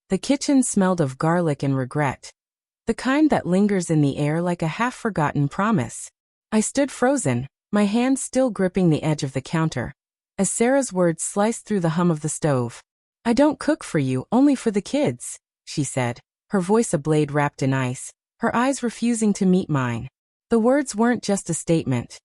The kitchen smelled of garlic and regret. The kind that lingers in the air like a half-forgotten promise. I stood frozen, my hands still gripping the edge of the counter, as Sarah's words sliced through the hum of the stove. "I don't cook for you, only for the kids," she said, her voice a blade wrapped in ice, her eyes refusing to meet mine. The words weren't just a statement.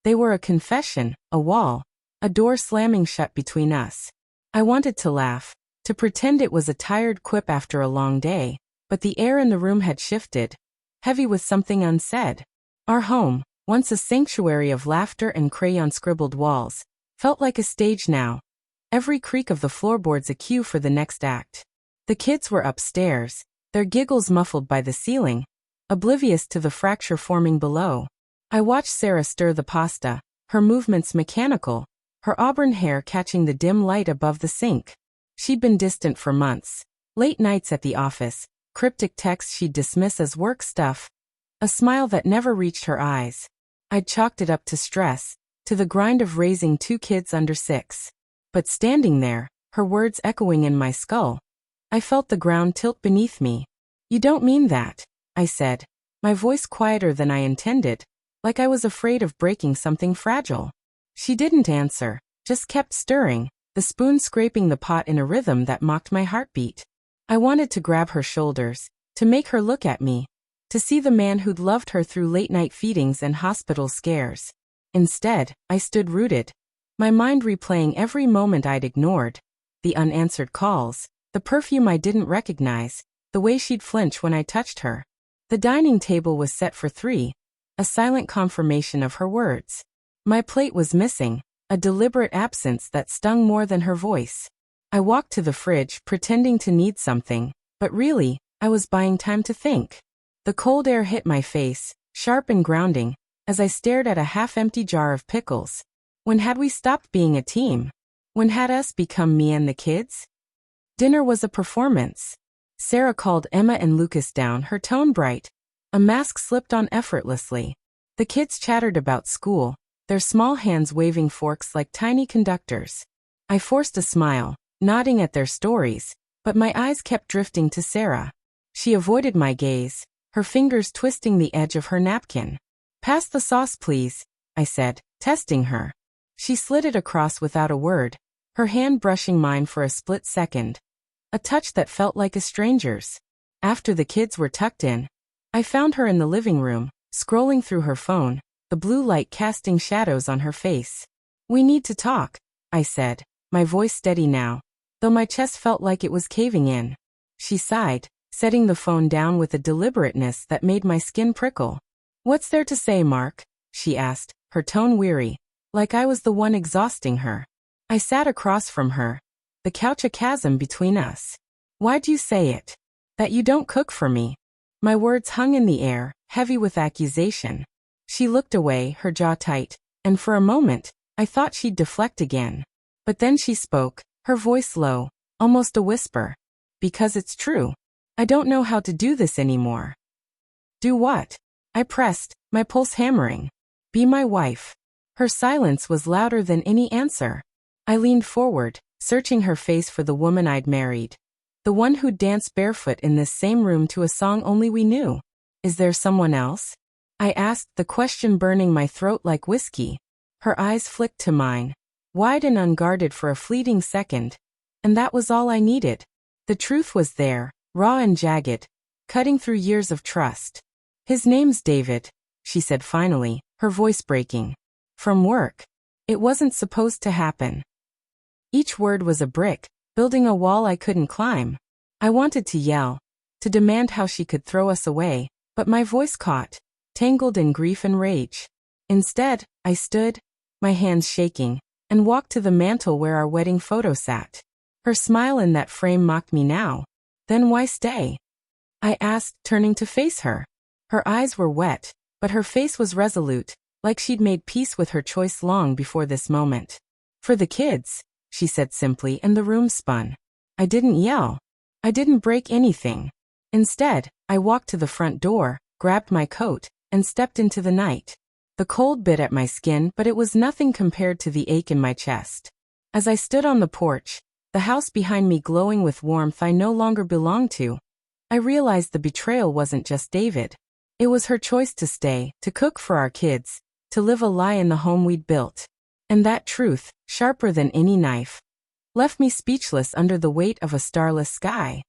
They were a confession, a wall, a door slamming shut between us. I wanted to laugh, to pretend it was a tired quip after a long day, but the air in the room had shifted, heavy with something unsaid. Our home, once a sanctuary of laughter and crayon-scribbled walls, felt like a stage now, every creak of the floorboards a cue for the next act. The kids were upstairs, their giggles muffled by the ceiling, oblivious to the fracture forming below. I watched Sarah stir the pasta, her movements mechanical, her auburn hair catching the dim light above the sink. She'd been distant for months. Late nights at the office, cryptic texts she'd dismiss as work stuff, a smile that never reached her eyes. I'd chalked it up to stress, to the grind of raising 2 kids under 6. But standing there, her words echoing in my skull, I felt the ground tilt beneath me. "You don't mean that," I said, my voice quieter than I intended, like I was afraid of breaking something fragile. She didn't answer, just kept stirring, the spoon scraping the pot in a rhythm that mocked my heartbeat. I wanted to grab her shoulders, to make her look at me, to see the man who'd loved her through late-night feedings and hospital scares. Instead, I stood rooted, my mind replaying every moment I'd ignored, the unanswered calls, the perfume I didn't recognize, the way she'd flinch when I touched her. The dining table was set for 3, a silent confirmation of her words. My plate was missing, a deliberate absence that stung more than her voice. I walked to the fridge, pretending to need something, but really, I was buying time to think. The cold air hit my face, sharp and grounding, as I stared at a half-empty jar of pickles. When had we stopped being a team? When had us become me and the kids? Dinner was a performance. Sarah called Emma and Lucas down, her tone bright. A mask slipped on effortlessly. The kids chattered about school, their small hands waving forks like tiny conductors. I forced a smile, nodding at their stories, but my eyes kept drifting to Sarah. She avoided my gaze, her fingers twisting the edge of her napkin. "Pass the sauce, please," I said, testing her. She slid it across without a word, her hand brushing mine for a split second. A touch that felt like a stranger's. After the kids were tucked in, I found her in the living room, scrolling through her phone, the blue light casting shadows on her face. "We need to talk," I said, my voice steady now, though my chest felt like it was caving in. She sighed, setting the phone down with a deliberateness that made my skin prickle. "What's there to say, Mark?" she asked, her tone weary, like I was the one exhausting her. I sat across from her, the couch a chasm between us. "Why'd you say it? That you don't cook for me?" My words hung in the air, heavy with accusation. She looked away, her jaw tight, and for a moment, I thought she'd deflect again. But then she spoke, her voice low, almost a whisper. "Because it's true. I don't know how to do this anymore." "Do what?" I pressed, my pulse hammering. "Be my wife." Her silence was louder than any answer. I leaned forward, searching her face for the woman I'd married. The one who'd danced barefoot in this same room to a song only we knew. "Is there someone else?" I asked, the question burning my throat like whiskey. Her eyes flicked to mine, wide and unguarded for a fleeting second, and that was all I needed. The truth was there, raw and jagged, cutting through years of trust. "His name's David," she said finally, her voice breaking. "From work. It wasn't supposed to happen." Each word was a brick, building a wall I couldn't climb. I wanted to yell, to demand how she could throw us away, but my voice caught, tangled in grief and rage. Instead, I stood, my hands shaking, and walked to the mantel where our wedding photo sat. Her smile in that frame mocked me now. "Then why stay?" I asked, turning to face her. Her eyes were wet, but her face was resolute, like she'd made peace with her choice long before this moment. "For the kids," she said simply, and the room spun. I didn't yell. I didn't break anything. Instead, I walked to the front door, grabbed my coat, and stepped into the night. The cold bit at my skin, but it was nothing compared to the ache in my chest. As I stood on the porch, the house behind me glowing with warmth I no longer belonged to. I realized the betrayal wasn't just David. It was her choice to stay, to cook for our kids, to live a lie in the home we'd built. And that truth, sharper than any knife, left me speechless under the weight of a starless sky.